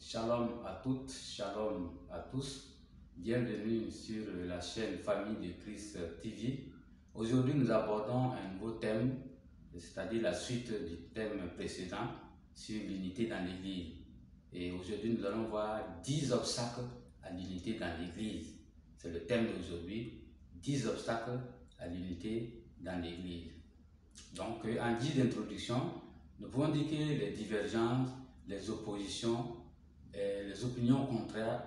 Shalom à toutes, shalom à tous. Bienvenue sur la chaîne Famille de Christ TV. Aujourd'hui, nous abordons un nouveau thème, c'est-à-dire la suite du thème précédent sur l'unité dans l'Église. Et aujourd'hui, nous allons voir 10 obstacles à l'unité dans l'Église. C'est le thème d'aujourd'hui, 10 obstacles à l'unité dans l'Église. Donc, en guise d'introduction, nous pouvons dire que les divergences, les oppositions, les opinions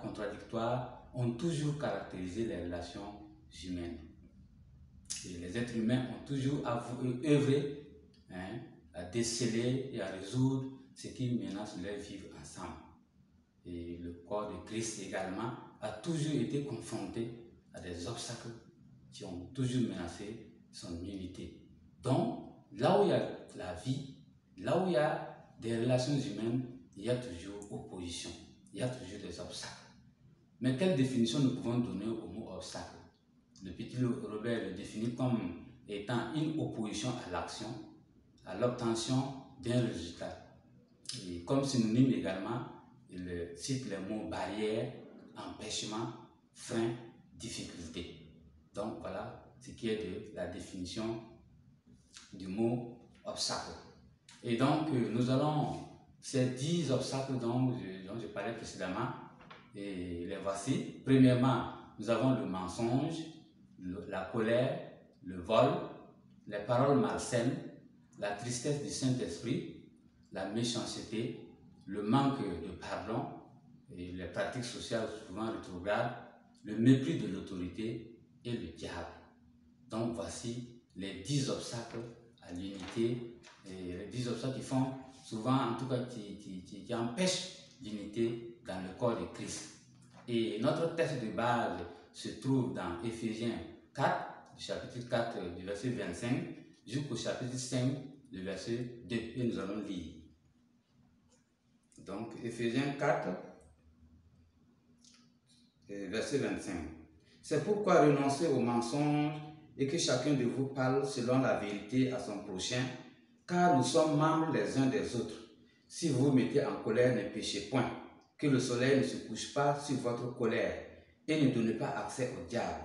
contradictoires ont toujours caractérisé les relations humaines. Et les êtres humains ont toujours œuvré à déceler et à résoudre ce qui menace leur vivre ensemble. Et le corps de Christ également a toujours été confronté à des obstacles qui ont toujours menacé son unité. Donc, là où il y a la vie, là où il y a des relations humaines, il y a toujours opposition, il y a toujours des obstacles. Mais quelle définition nous pouvons donner au mot obstacle? Le petit Robert le définit comme étant une opposition à l'action, à l'obtention d'un résultat. Et comme synonyme également, il cite les mots barrière, empêchement, frein, difficulté. Donc voilà ce qui est de la définition du mot obstacle. Et donc nous allons ces 10 obstacles dont je parlais précédemment, et les voici. Premièrement, nous avons le mensonge, la colère, le vol, les paroles malsaines, la tristesse du Saint-Esprit, la méchanceté, le manque de pardon, et les pratiques sociales souvent rétrogrades, le mépris de l'autorité et le diable. Donc voici les 10 obstacles à l'unité, et les 10 obstacles qui font souvent, en tout cas, qui empêchent l'unité dans le corps de Christ. Et notre texte de base se trouve dans Éphésiens 4, du chapitre 4, du verset 25, jusqu'au chapitre 5, du verset 2, et nous allons lire. Donc, Éphésiens 4, verset 25. C'est pourquoi renoncez aux mensonges et que chacun de vous parle selon la vérité à son prochain, car nous sommes membres les uns des autres. Si vous vous mettez en colère, ne péchez point, que le soleil ne se couche pas sur votre colère et ne donnez pas accès au diable.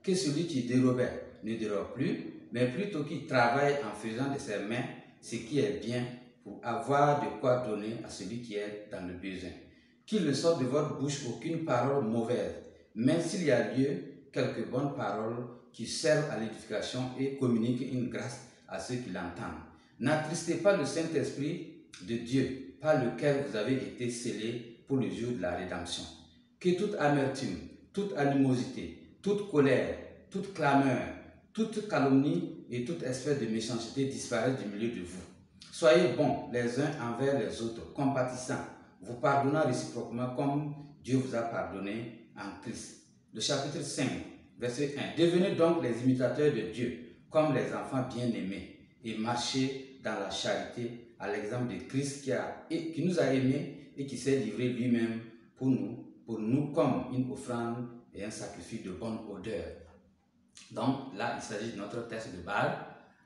Que celui qui dérobait ne dérobe plus, mais plutôt qu'il travaille en faisant de ses mains ce qui est bien pour avoir de quoi donner à celui qui est dans le besoin. Qu'il ne sorte de votre bouche aucune parole mauvaise, mais s'il y a lieu, quelques bonnes paroles qui servent à l'édification et communiquent une grâce à ceux qui l'entendent. N'attristez pas le Saint-Esprit de Dieu, par lequel vous avez été scellés pour le jour de la rédemption. Que toute amertume, toute animosité, toute colère, toute clameur, toute calomnie et toute espèce de méchanceté disparaissent du milieu de vous. Soyez bons les uns envers les autres, compatissants, vous pardonnant réciproquement comme Dieu vous a pardonné en Christ. Le chapitre 5, verset 1. Devenez donc les imitateurs de Dieu, comme les enfants bien-aimés, et marchez dans la charité à l'exemple de Christ qui nous a aimés et qui s'est livré lui-même pour nous comme une offrande et un sacrifice de bonne odeur. Donc là, il s'agit de notre texte de base.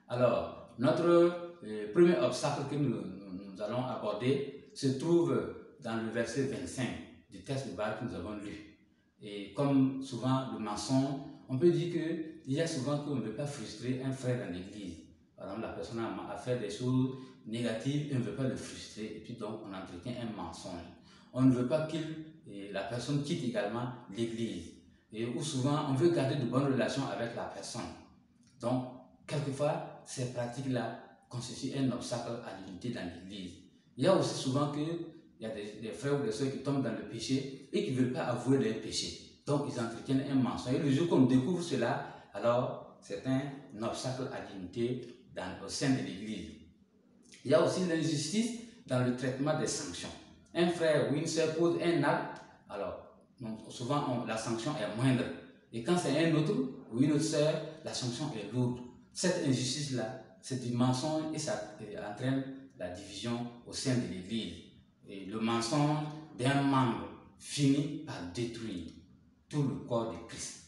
Alors, notre premier obstacle que nous allons aborder se trouve dans le verset 25 du texte de base que nous avons lu. Et comme souvent le mensonge, on peut dire qu'il y a souvent qu'on ne veut pas frustrer un frère dans l'église. Par exemple, la personne a fait des choses négatives et on ne veut pas le frustrer. Et puis donc, on entretient un mensonge. On ne veut pas que la personne quitte également l'église. Ou souvent, on veut garder de bonnes relations avec la personne. Donc, quelquefois, ces pratiques-là constitue un obstacle à l'unité dans l'Église. Il y a aussi souvent qu'il y a des frères ou des sœurs qui tombent dans le péché et qui ne veulent pas avouer leur péché. Donc, ils entretiennent un mensonge. Et le jour qu'on découvre cela, alors c'est un obstacle à l'unité au sein de l'Église. Il y a aussi l'injustice dans le traitement des sanctions. Un frère ou une sœur pose un acte, alors souvent la sanction est moindre. Et quand c'est un autre ou une autre sœur, la sanction est lourde. Cette injustice-là, c'est du mensonge et ça entraîne la division au sein de l'Église. Et le mensonge d'un membre finit par détruire tout le corps de Christ.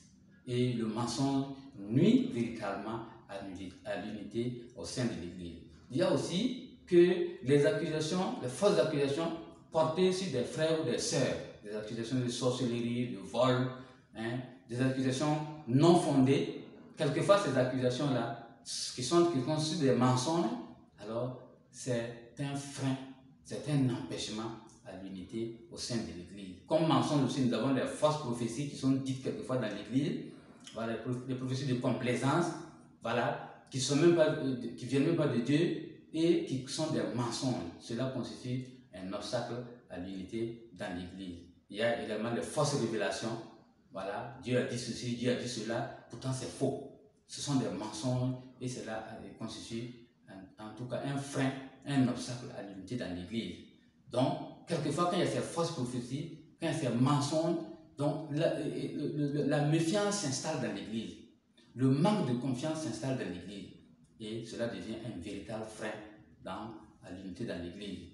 Et le mensonge nuit véritablement à l'unité au sein de l'Église. Il y a aussi que les accusations, les fausses accusations portées sur des frères ou des sœurs, des accusations de sorcellerie, de vol, des accusations non fondées. Quelquefois, ces accusations-là, qui sont sur des mensonges, alors c'est un frein, c'est un empêchement à l'unité au sein de l'Église. Comme mensonge aussi, nous avons les fausses prophéties qui sont dites quelquefois dans l'Église, voilà, les prophéties de complaisance, voilà, qui viennent même pas de Dieu et qui sont des mensonges. Cela constitue un obstacle à l'unité dans l'Église. Il y a également les fausses révélations. Voilà, Dieu a dit ceci, Dieu a dit cela, pourtant c'est faux. Ce sont des mensonges et cela constitue en tout cas un frein, un obstacle à l'unité dans l'Église. Donc, quelquefois, quand il y a ces fausses prophéties, quand il y a ces mensonges, donc la méfiance s'installe dans l'Église. Le manque de confiance s'installe dans l'Église. Et cela devient un véritable frein à l'unité dans l'Église.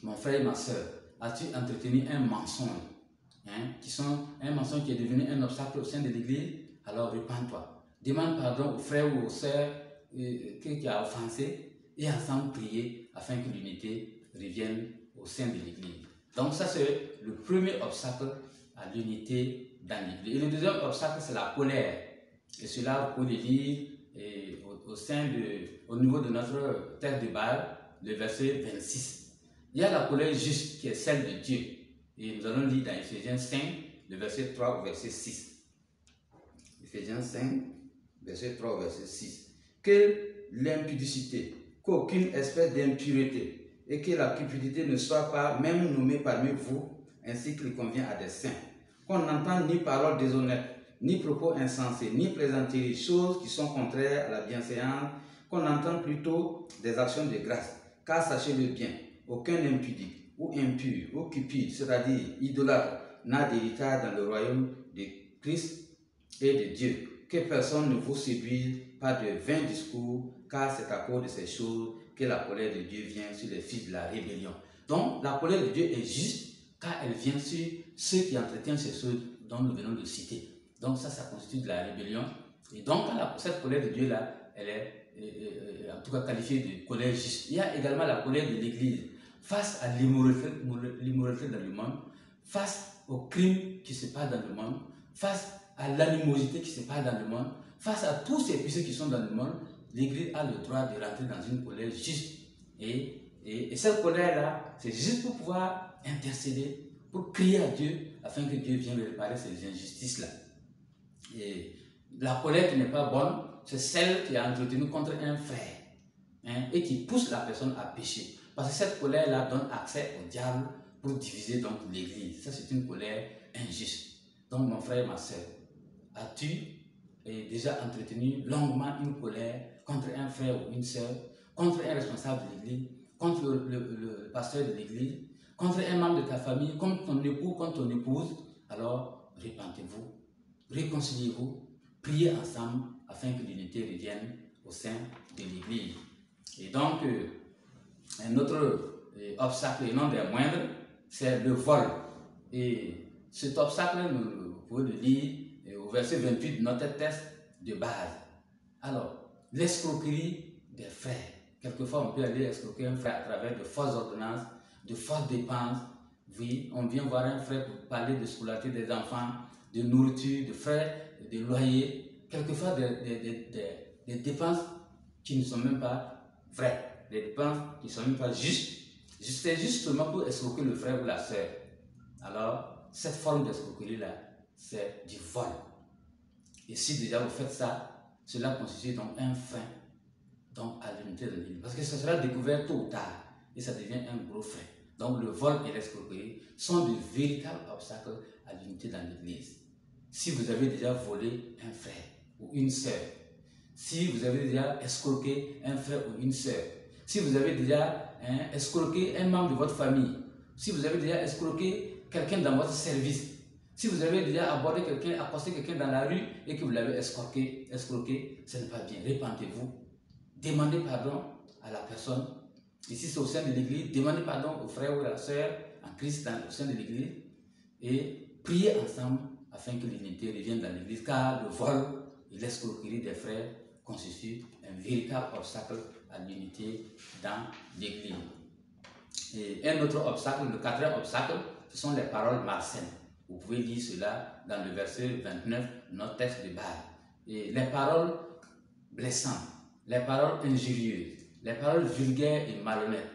Mon frère et ma soeur, as-tu entretenu un mensonge, un mensonge qui est devenu un obstacle au sein de l'Église? Alors repens-toi. Demande pardon aux frères ou aux sœurs qui a offensé et ensemble prier afin que l'unité revienne au sein de l'Église. Donc ça c'est le premier obstacle à l'unité dans l'Église. Et le deuxième obstacle c'est la colère. Et cela, vous pouvez le lire au niveau de notre texte de base, le verset 26. Il y a la colère juste qui est celle de Dieu. Et nous allons lire dans Ephésiens 5, le verset 3 au verset 6. Ephésiens 5, verset 3 au verset 6. Que l'impudicité, qu'aucune espèce d'impureté, et que la cupidité ne soit pas même nommée parmi vous, ainsi qu'il convient à des saints. Qu'on n'entende ni paroles déshonnêtes, ni propos insensés, ni plaisanteries, choses qui sont contraires à la bienséance, qu'on entende plutôt des actions de grâce. Car sachez-le bien, aucun impudique, ou impur, ou cupide, c'est-à-dire idolâtre, n'a d'héritage dans le royaume de Christ et de Dieu. Que personne ne vous séduise par de vains discours, car c'est à cause de ces choses que la colère de Dieu vient sur les fils de la rébellion. Donc, la colère de Dieu est juste, car elle vient sur ceux qui entretiennent ces choses dont nous venons de citer. Donc ça constitue de la rébellion. Et donc, cette colère de Dieu-là, elle est en tout cas qualifiée de colère juste. Il y a également la colère de l'Église face à l'immoralité dans le monde, face aux crimes qui se passent dans le monde, face à l'animosité qui se passe dans le monde, face à tous ces péchés qui sont dans le monde. L'Église a le droit de rentrer dans une colère juste. Et cette colère-là, c'est juste pour pouvoir intercéder, pour crier à Dieu, afin que Dieu vienne réparer ces injustices-là. Et la colère qui n'est pas bonne, c'est celle qui est entretenue contre un frère, et qui pousse la personne à pécher. Parce que cette colère-là donne accès au diable pour diviser donc l'Église. Ça, c'est une colère injuste. Donc, mon frère et ma soeur, as-tu déjà entretenu longuement une colère contre un frère ou une soeur, contre un responsable de l'Église, contre le pasteur de l'Église, contre un membre de ta famille, contre ton époux, contre ton épouse? Alors, repentez-vous, réconciliez-vous, priez ensemble afin que l'unité revienne au sein de l'Église. Et donc, un autre obstacle, et non des moindres, c'est le vol. Et cet obstacle, vous pouvez le lire au verset 28 de notre texte de base. Alors, l'escroquerie des frères. Quelquefois, on peut aller escroquer un frère à travers de fausses ordonnances, de fausses dépenses. Oui, on vient voir un frère pour parler de scolarité des enfants, de nourriture, de frais, de loyer. Quelquefois, des dépenses qui ne sont même pas vraies. Des dépenses qui ne sont même pas justes. C'est justement pour escroquer le frère ou la sœur. Alors, cette forme d'escroquerie-là, c'est du vol. Et si déjà vous faites ça, cela constitue donc un frein donc à l'unité. l'unité de l'église. Parce que ça sera découvert tôt ou tard et ça devient un gros fait. Donc le vol et l'escroquerie sont de véritables obstacles à l'unité dans l'église. Si vous avez déjà volé un frère ou une sœur, si vous avez déjà escroqué un frère ou une sœur, si vous avez déjà escroqué un membre de votre famille, si vous avez déjà escroqué quelqu'un dans votre service, si vous avez déjà abordé quelqu'un, accosté quelqu'un dans la rue et que vous l'avez escroqué, ce n'est pas bien. Répentez-vous. Demandez pardon à la personne. Ici, c'est au sein de l'église. Demandez pardon au frère ou à la sœur en Christ au sein de l'église. Et priez ensemble afin que l'unité revienne dans l'église. Car le vol et l'escroquerie des frères constituent un véritable obstacle à l'unité dans l'église. Et un autre obstacle, le quatrième obstacle, ce sont les paroles malsaines. Vous pouvez lire cela dans le verset 29, notre texte de base. Et les paroles blessantes, les paroles injurieuses, les paroles vulgaires et malhonnêtes,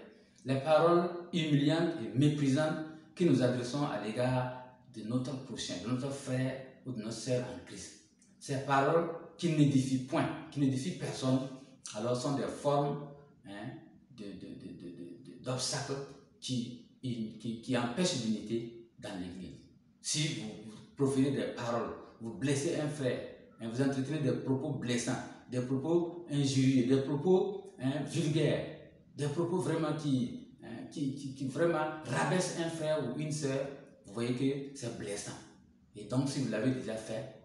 les paroles humiliantes et méprisantes que nous adressons à l'égard de notre prochain, de notre frère ou de notre sœur en Christ. Ces paroles qui n'édifient point, qui n'édifient personne, alors sont des formes d'obstacles qui empêchent l'unité dans l'Église. Si vous proférez des paroles, vous blessez un frère, vous entretenez des propos blessants, des propos injurieux, des propos vulgaires, des propos vraiment qui vraiment rabaissent un frère ou une sœur, vous voyez que c'est blessant. Et donc, si vous l'avez déjà fait,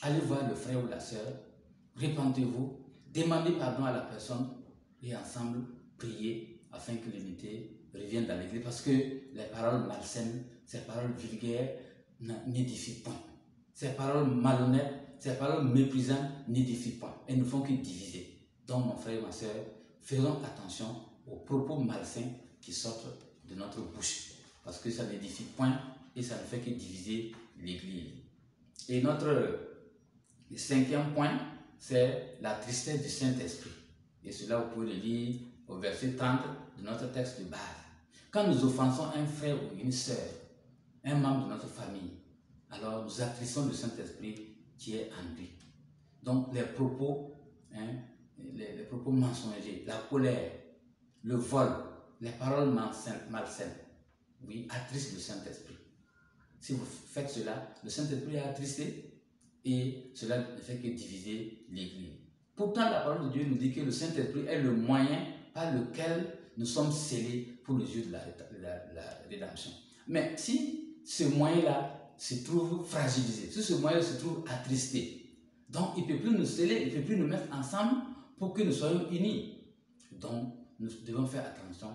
allez voir le frère ou la sœur, répentez-vous, demandez pardon à la personne et ensemble, priez afin que l'unité revienne dans l'église. Parce que les paroles malsaines, ces paroles vulgaires n'édifient point. Ces paroles malhonnêtes, ces paroles méprisantes n'édifient point. Elles ne font que diviser. Donc, mon frère et ma sœur, faisons attention aux propos malsains qui sortent de notre bouche. Parce que ça n'édifie point et ça ne fait que diviser l'église. Et notre cinquième point, c'est la tristesse du Saint-Esprit. Et cela, vous pouvez le lire au verset 30 de notre texte de base. Quand nous offensons un frère ou une sœur, un membre de notre famille, alors nous attristons le Saint-Esprit qui est en lui. Donc les propos, les propos mensongers, la colère, le vol, les paroles malsaines, oui, attristent le Saint-Esprit. Si vous faites cela, le Saint-Esprit est attristé et cela ne fait que diviser l'Église. Pourtant, la parole de Dieu nous dit que le Saint-Esprit est le moyen par lequel nous sommes scellés pour le jour de la rédemption. Mais si ce moyen-là se trouve fragilisé, si ce moyen se trouve attristé, donc il ne peut plus nous sceller, il ne peut plus nous mettre ensemble pour que nous soyons unis. Donc, nous devons faire attention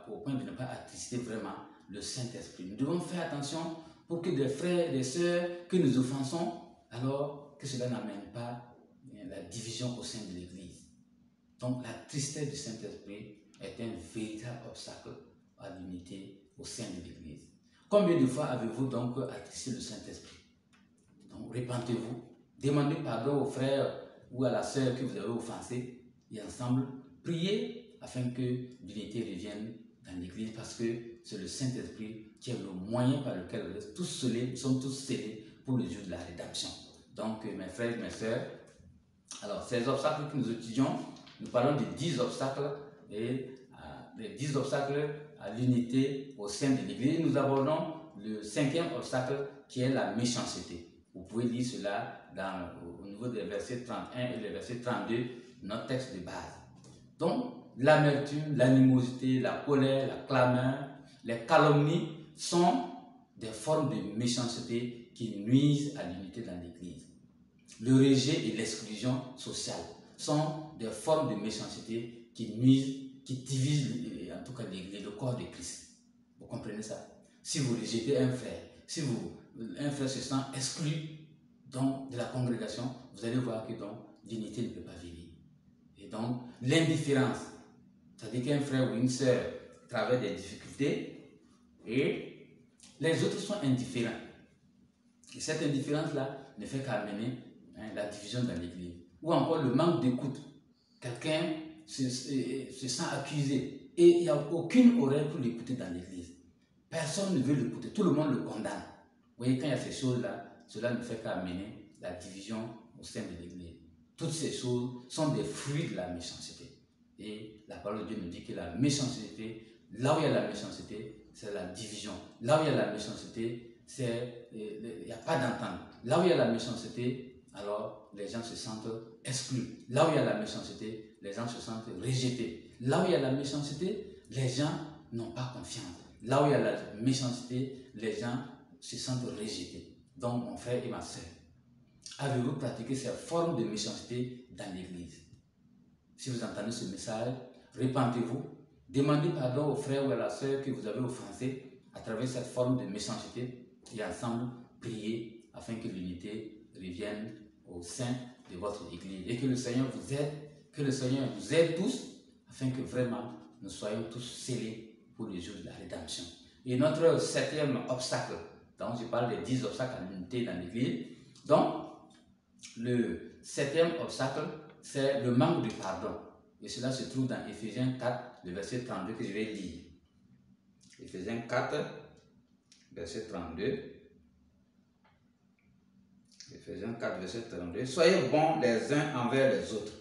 au point de ne pas attrister vraiment le Saint-Esprit. Nous devons faire attention pour que des frères et des sœurs que nous offensons, alors que cela n'amène pas la division au sein de l'Église. Donc la tristesse du Saint-Esprit est un véritable obstacle à l'unité au sein de l'Église. Combien de fois avez-vous donc attristé le Saint-Esprit? Donc repentez-vous, demandez pardon aux frères ou à la sœur que vous avez offensé et ensemble priez afin que l'unité revienne dans l'Église, parce que c'est le Saint-Esprit qui est le moyen par lequel nous sommes tous scellés pour le jour de la rédemption. Donc mes frères et mes sœurs, alors ces obstacles que nous étudions, nous parlons de 10 obstacles et les 10 obstacles à l'unité au sein de l'Église. Nous abordons le 5e obstacle qui est la méchanceté. Vous pouvez lire cela au niveau des versets 31 et le verset 32 de notre texte de base. Donc, l'amertume, l'animosité, la colère, la clameur, les calomnies sont des formes de méchanceté qui nuisent à l'unité dans l'Église. Le rejet et l'exclusion sociale sont des formes de méchanceté qui nuisent, qui divisent en tout cas le corps de Christ. Vous comprenez ça? Si vous rejetez un frère, si un frère se sent exclu donc, de la congrégation, vous allez voir que l'unité ne peut pas venir. Et donc, l'indifférence, c'est-à-dire qu'un frère ou une sœur traverse des difficultés et les autres sont indifférents. Et cette indifférence-là ne fait qu'amener la division dans l'Église. Ou encore le manque d'écoute. Quelqu'un se sent accusé et il n'y a aucune oreille pour l'écouter dans l'Église. Personne ne veut l'écouter, tout le monde le condamne. Vous voyez, quand il y a ces choses-là, cela ne fait qu'amener la division au sein de l'Église. toutes ces choses sont des fruits de la méchanceté. Et la parole de Dieu nous dit que la méchanceté, là où il y a la méchanceté, c'est la division. Là où il y a la méchanceté, il n'y a pas d'entente. Là où il y a la méchanceté, alors les gens se sentent exclus. Là où il y a la méchanceté, les gens se sentent rejetés. Là où il y a la méchanceté, les gens n'ont pas confiance. Là où il y a la méchanceté, les gens se sentent rejetés. Donc, mon frère et ma soeur, avez-vous pratiqué ces formes de méchanceté dans l'église? Si vous entendez ce message, repentez-vous, demandez pardon au frère ou à la soeur que vous avez offensé à travers cette forme de méchanceté et ensemble priez afin que l'unité revienne au sein de votre église et que le Seigneur vous aide, que le Seigneur vous aide tous afin que vraiment nous soyons tous scellés pour le jour de la rédemption. Et notre septième obstacle, donc je parle des 10 obstacles à l'unité dans l'église, donc le septième obstacle, c'est le manque de pardon. Et cela se trouve dans Éphésiens 4, le verset 32 que je vais lire. Éphésiens 4, verset 32. Éphésiens 4, verset 32. Soyez bons les uns envers les autres,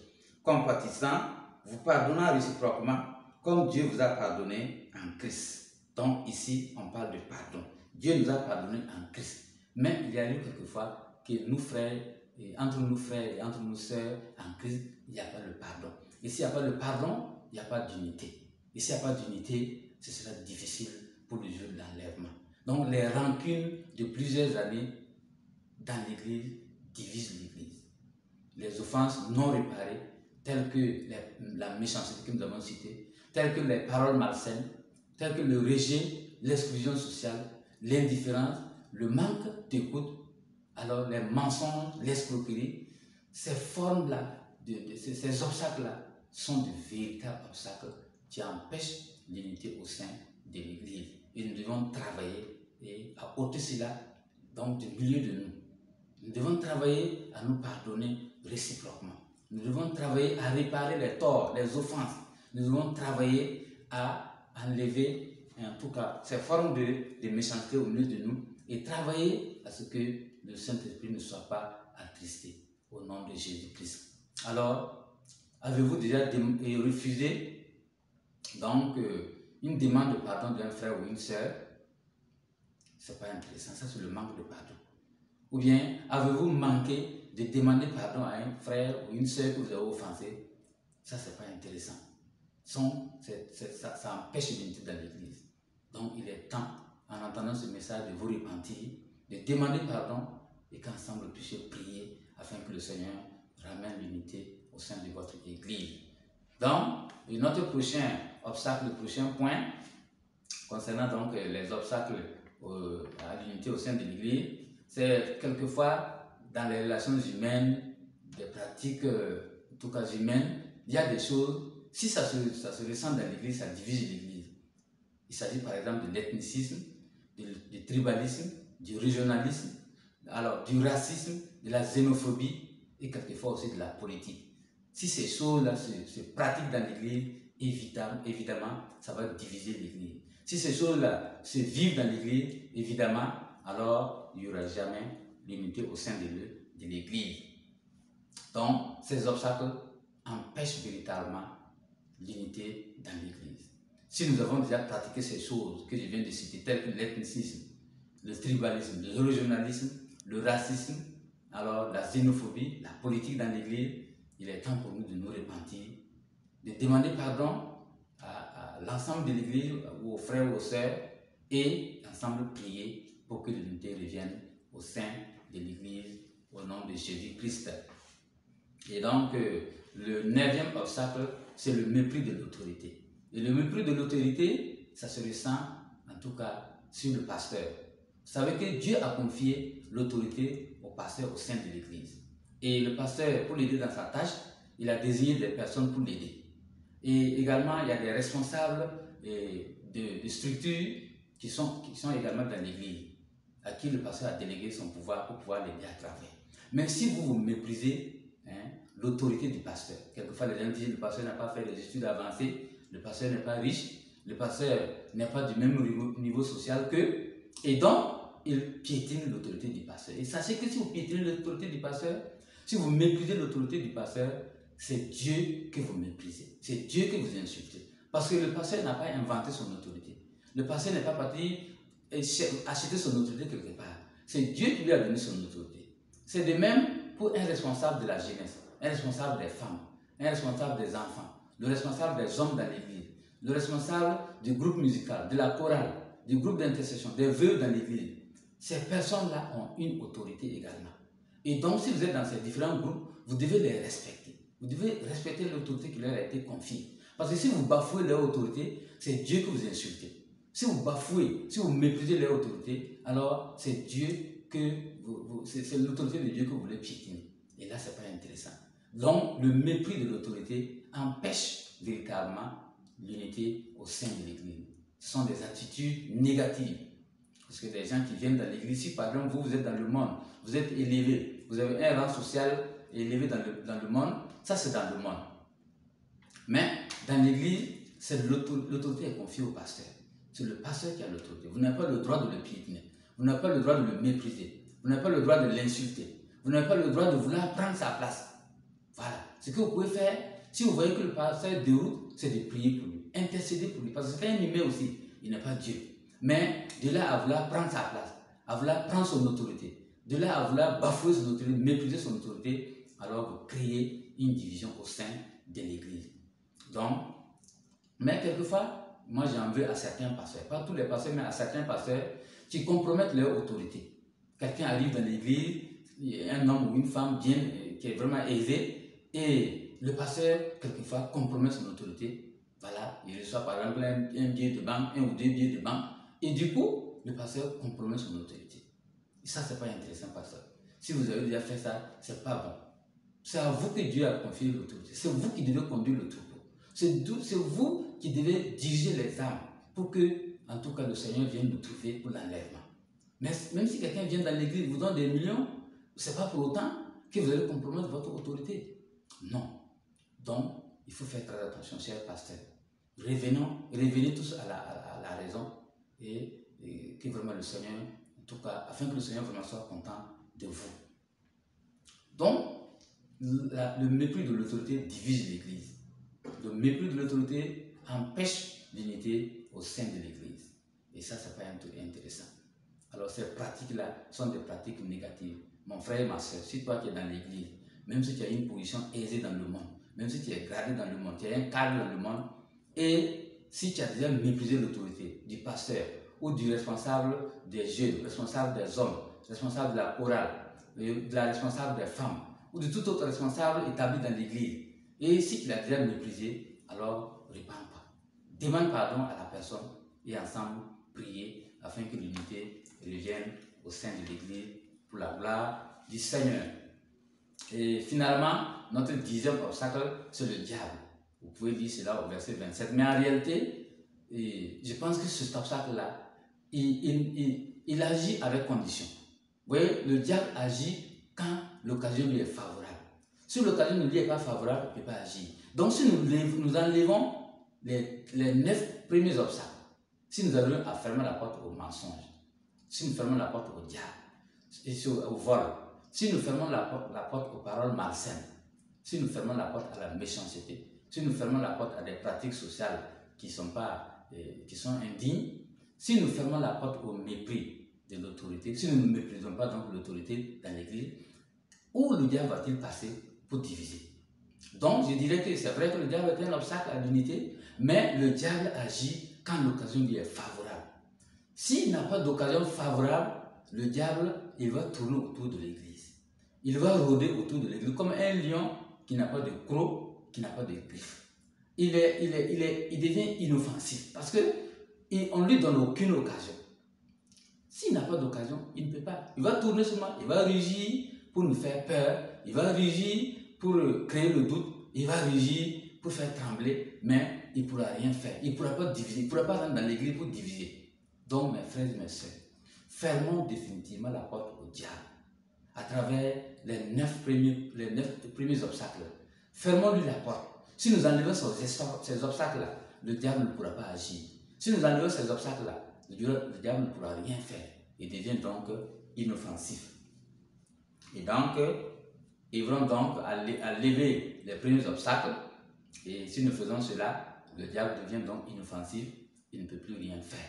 compatissants, vous pardonnant réciproquement, comme Dieu vous a pardonné en Christ. Donc ici, on parle de pardon. Dieu nous a pardonné en Christ. Mais il y a eu quelquefois que nous frères, et entre nous frères et entre nous sœurs en Christ, il n'y a pas le pardon. Et s'il n'y a pas le pardon, il n'y a pas d'unité. Et s'il n'y a pas d'unité, ce sera difficile pour le jour de l'enlèvement. Donc les rancunes de plusieurs années dans l'église divisent l'église. Les offenses non réparées, telles que la méchanceté que nous avons citée, telles que les paroles malsaines, telles que le rejet, l'exclusion sociale, l'indifférence, le manque d'écoute, alors les mensonges, l'escroquerie, ces formes-là, ces obstacles-là sont de véritables obstacles qui empêchent l'unité au sein de l'église. Et nous devons travailler et à ôter cela donc du milieu de nous. Nous devons travailler à nous pardonner réciproquement. Nous devons travailler à réparer les torts, les offenses. Nous devons travailler à enlever, en tout cas, ces formes de méchanceté au milieu de nous et travailler à ce que le Saint-Esprit ne soit pas attristé au nom de Jésus-Christ. Alors, avez-vous déjà refusé donc une demande de pardon d'un frère ou une sœur? Ce n'est pas intéressant, ça c'est le manque de pardon. Ou bien, avez-vous manqué de demander pardon à un frère ou une sœur que vous avez offensé? Ça, c'est pas intéressant. Ça empêche l'unité dans l'église. Donc, il est temps, en entendant ce message, de vous repentir, de demander pardon et qu'ensemble, vous puissiez prier afin que le Seigneur ramène l'unité au sein de votre église. Donc, notre prochain obstacle, le prochain point, concernant donc les obstacles à l'unité au sein de l'église, c'est quelquefois dans les relations humaines, des pratiques, en tout cas humaines, il y a des choses, si ça se ressent dans l'église, ça divise l'église. Il s'agit par exemple de l'ethnicisme, du tribalisme, du régionalisme, alors du racisme, de la xénophobie et quelquefois aussi de la politique. Si ces choses-là se pratiquent dans l'église, évidemment, ça va diviser l'église. Si ces choses-là se vivent dans l'église, évidemment, alors il n'y aura jamais l'unité au sein de l'église. Donc, ces obstacles empêchent véritablement l'unité dans l'église. Si nous avons déjà pratiqué ces choses que je viens de citer, telles que l'ethnicisme, le tribalisme, le régionalisme, le racisme, alors la xénophobie, la politique dans l'église, il est temps pour nous de nous repentir, de demander pardon à l'ensemble de l'église, aux frères ou aux sœurs, et ensemble prier pour que l'unité revienne au sein de l'église au nom de Jésus-Christ. Et donc, le 9e obstacle, c'est le mépris de l'autorité. Et le mépris de l'autorité, ça se ressent en tout cas sur le pasteur. Vous savez que Dieu a confié l'autorité au pasteur au sein de l'église. Et le pasteur, pour l'aider dans sa tâche, il a désigné des personnes pour l'aider. Et également, il y a des responsables de structures qui sont également dans l'église, à qui le pasteur a délégué son pouvoir pour pouvoir l'aider à travailler. Mais si vous méprisez l'autorité du pasteur, quelquefois les gens disent que le pasteur n'a pas fait des études avancées, le pasteur n'est pas riche, le pasteur n'est pas du même niveau social qu'eux, et donc il piétine l'autorité du pasteur. Et sachez que si vous piétinez l'autorité du pasteur, Si vous méprisez l'autorité du pasteur, c'est Dieu que vous méprisez. C'est Dieu que vous insultez. Parce que le pasteur n'a pas inventé son autorité. Le pasteur n'est pas parti acheter son autorité quelque part. C'est Dieu qui lui a donné son autorité. C'est de même pour un responsable de la jeunesse, un responsable des femmes, un responsable des enfants, le responsable des hommes dans l'église, le responsable du groupe musical, de la chorale, du groupe d'intercession, des vœux dans l'église. Ces personnes-là ont une autorité également. Et donc, si vous êtes dans ces différents groupes, vous devez les respecter. Vous devez respecter l'autorité qui leur a été confiée. Parce que si vous bafouez leur autorité, c'est Dieu que vous insultez. Si vous bafouez, si vous méprisez leur autorité, alors c'est c'est l'autorité de Dieu que vous voulez piétiner. Et là, ce n'est pas intéressant. Donc, le mépris de l'autorité empêche véritablement l'unité au sein de l'Église. Ce sont des attitudes négatives. Parce que des gens qui viennent dans l'Église, si par exemple vous êtes dans le monde, vous êtes élevé, vous avez un rang social élevé dans le monde, ça c'est dans le monde. Mais dans l'Église, l'autorité est confiée au pasteur. C'est le pasteur qui a l'autorité. Vous n'avez pas le droit de le piétiner. Vous n'avez pas le droit de le mépriser. Vous n'avez pas le droit de l'insulter. Vous n'avez pas le droit de vouloir prendre sa place. Voilà. Ce que vous pouvez faire, si vous voyez que le pasteur déroute, c'est de prier pour lui, intercéder pour lui. Parce que c'est un humain aussi. Il n'est pas Dieu. Mais de là à vouloir prendre sa place, à vouloir prendre son autorité, de là à vouloir bafouer son autorité, mépriser son autorité, alors vous créez une division au sein de l'Église. Donc, mais quelquefois, moi j'en veux à certains pasteurs, pas tous les pasteurs, mais à certains pasteurs qui compromettent leur autorité. Quelqu'un arrive dans l'église, un homme ou une femme bien, qui est vraiment aisé, et le pasteur, quelquefois, compromet son autorité. Voilà, il reçoit par exemple un billet de banque, un ou deux billets de banque, et du coup, le pasteur compromet son autorité. Et ça, c'est pas intéressant, pasteur. Si vous avez déjà fait ça, c'est pas bon. C'est à vous que Dieu a confié l'autorité. C'est vous qui devez conduire le troupeau. C'est vous qui devez diriger les âmes pour que, en tout cas, le Seigneur vienne nous trouver pour l'enlèvement. Mais même si quelqu'un vient dans l'église, vous donne des millions, ce n'est pas pour autant que vous allez compromettre votre autorité. Non. Donc, il faut faire très attention, chers pasteurs. Revenez tous à la raison et que vraiment le Seigneur, en tout cas, afin que le Seigneur vraiment soit content de vous. Donc, le mépris de l'autorité divise l'Église. Le mépris de l'autorité empêche l'unité au sein de l'Église. Et ça, c'est pas intéressant. Alors, ces pratiques-là sont des pratiques négatives. Mon frère et ma soeur, si toi qui es dans l'Église, même si tu as une position aisée dans le monde, même si tu es gradé dans le monde, tu as un cadre dans le monde, et si tu as déjà méprisé l'autorité du pasteur ou du responsable des jeunes, responsable des hommes, responsable de la chorale, de la responsable des femmes, ou de tout autre responsable établi dans l'Église, et si tu l'as déjà méprisé, alors répands-toi. Demande pardon à la personne et ensemble prier afin que l'unité revienne au sein de l'Église pour la gloire du Seigneur. Et finalement, notre 10e obstacle, c'est le diable. Vous pouvez lire cela au verset 27. Mais en réalité, je pense que cet obstacle-là, il agit avec condition. Vous voyez, le diable agit quand l'occasion lui est favorable. Si l'occasion ne lui est pas favorable, il ne peut pas agir. Donc si nous enlevons les 9 premiers obstacles, si nous arrivons à fermer la porte au mensonge, si nous fermons la porte au diable, au vol, si nous fermons la porte aux paroles malsaines, si nous fermons la porte à la méchanceté, si nous fermons la porte à des pratiques sociales qui sont indignes, si nous fermons la porte au mépris de l'autorité, si nous ne méprisons pas donc l'autorité dans l'Église, où le diable va-t-il passer pour diviser? Donc je dirais que c'est vrai que le diable est un obstacle à l'unité, mais le diable agit quand l'occasion lui est favorable. S'il n'a pas d'occasion favorable, le diable, il va tourner autour de l'Église. Il va rôder autour de l'Église comme un lion qui n'a pas de croc, qui n'a pas de griffes. Il devient inoffensif parce qu'on ne lui donne aucune occasion. S'il n'a pas d'occasion, il ne peut pas. Il va tourner seulement, il va rugir pour nous faire peur, il va rugir pour créer le doute, il va rugir pour faire trembler, mais il ne pourra rien faire. Il ne pourra pas diviser, il ne pourra pas rentrer dans l'église pour diviser. Donc, mes frères et mes sœurs, fermons définitivement la porte au diable à travers les 9 premiers obstacles. Fermons-lui la porte. Si nous enlevons ces obstacles-là, le diable ne pourra pas agir. Si nous enlevons ces obstacles-là, le diable ne pourra rien faire. Il devient donc inoffensif. Et donc, œuvrons donc à lever les premiers obstacles. Et si nous faisons cela, le diable devient donc inoffensif, il ne peut plus rien faire.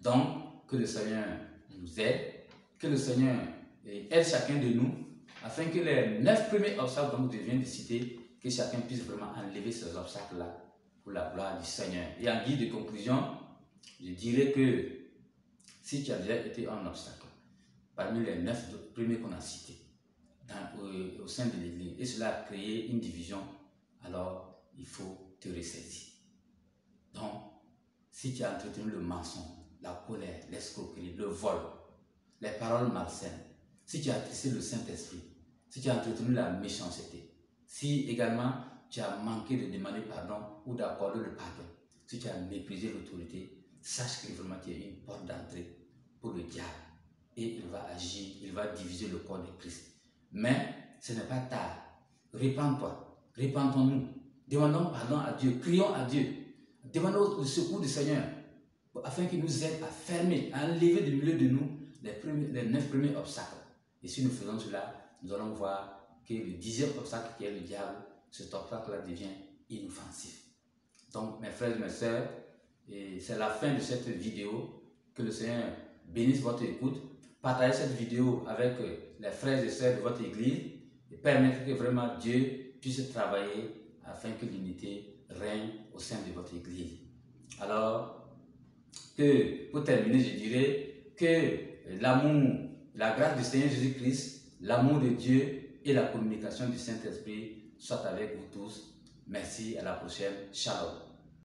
Donc, que le Seigneur nous aide, que le Seigneur aide chacun de nous, afin que les 9 premiers obstacles dont je viens de citer, que chacun puisse vraiment enlever ces obstacles-là pour la gloire du Seigneur. Et en guise de conclusion, je dirais que si tu as déjà été un obstacle parmi les 9 premiers qu'on a cités au sein de l'Église, et cela a créé une division, alors il faut te ressaisir. Donc, si tu as entretenu le mensonge, la colère, l'escroquerie, le vol, les paroles malsaines, si tu as attristé le Saint-Esprit, si tu as entretenu la méchanceté, si également tu as manqué de demander pardon ou d'accorder le pardon, si tu as méprisé l'autorité, sache que vraiment tu es une porte d'entrée pour le diable et il va agir, il va diviser le corps de Christ. Mais ce n'est pas tard. Répands-toi, répandons-nous, demandons pardon à Dieu, crions à Dieu, demandons le secours du Seigneur afin qu'il nous aide à fermer, à enlever du milieu de nous les 9 premiers obstacles. Et si nous faisons cela, nous allons voir que le 10e obstacle qui est le diable, cet obstacle-là devient inoffensif. Donc mes frères et mes sœurs, c'est la fin de cette vidéo. Que le Seigneur bénisse votre écoute. Partagez cette vidéo avec les frères et sœurs de votre église et permettez que vraiment Dieu puisse travailler afin que l'unité règne au sein de votre église. Alors, pour terminer, je dirais que l'amour, la grâce du Seigneur Jésus-Christ, l'amour de Dieu et la communication du Saint-Esprit soient avec vous tous. Merci, à la prochaine. Shalom.